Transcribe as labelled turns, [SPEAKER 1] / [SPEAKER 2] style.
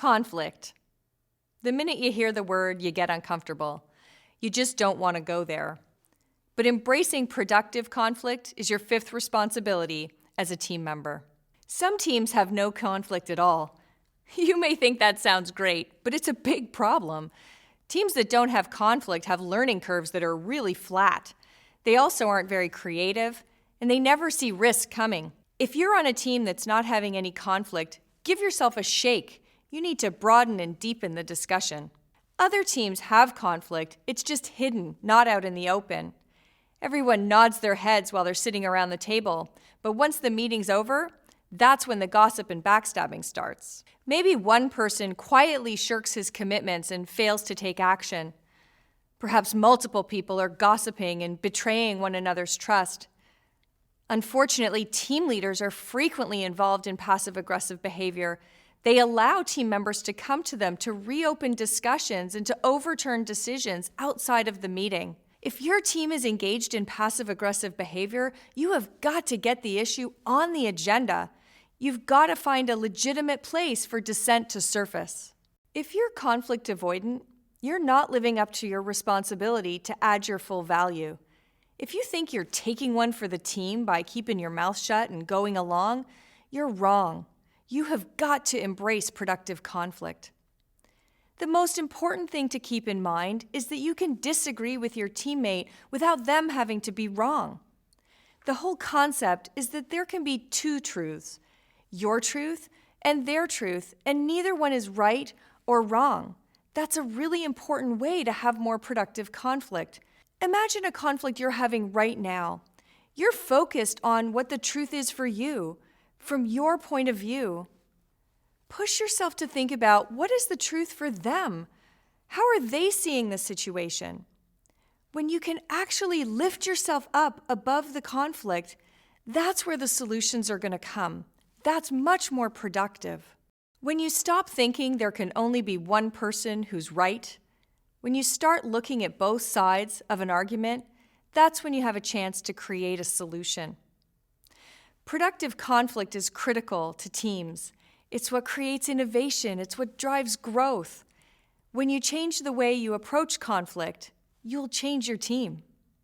[SPEAKER 1] Conflict. The minute you hear the word, you get uncomfortable. You just don't want to go there. But embracing productive conflict is your fifth responsibility as a team member. Some teams have no conflict at all. You may think that sounds great, but it's a big problem. Teams that don't have conflict have learning curves that are really flat. They also aren't very creative, and they never see risk coming. If you're on a team that's not having any conflict, give yourself a shake. You need to broaden and deepen the discussion. Other teams have conflict, it's just hidden, not out in the open. Everyone nods their heads while they're sitting around the table, but once the meeting's over, that's when the gossip and backstabbing starts. Maybe one person quietly shirks his commitments and fails to take action. Perhaps multiple people are gossiping and betraying one another's trust. Unfortunately, team leaders are frequently involved in passive-aggressive behavior. They allow team members to come to them to reopen discussions and to overturn decisions outside of the meeting. If your team is engaged in passive-aggressive behavior, you have got to get the issue on the agenda. You've got to find a legitimate place for dissent to surface. If you're conflict avoidant, you're not living up to your responsibility to add your full value. If you think you're taking one for the team by keeping your mouth shut and going along, you're wrong. You have got to embrace productive conflict. The most important thing to keep in mind is that you can disagree with your teammate without them having to be wrong. The whole concept is that there can be two truths, your truth and their truth, and neither one is right or wrong. That's a really important way to have more productive conflict. Imagine a conflict you're having right now. You're focused on what the truth is for you, from your point of view. Push yourself to think about what is the truth for them. How are they seeing the situation? When you can actually lift yourself up above the conflict, that's where the solutions are going to come. That's much more productive. When you stop thinking there can only be one person who's right, when you start looking at both sides of an argument, that's when you have a chance to create a solution. Productive conflict is critical to teams. It's what creates innovation. It's what drives growth. When you change the way you approach conflict, you'll change your team.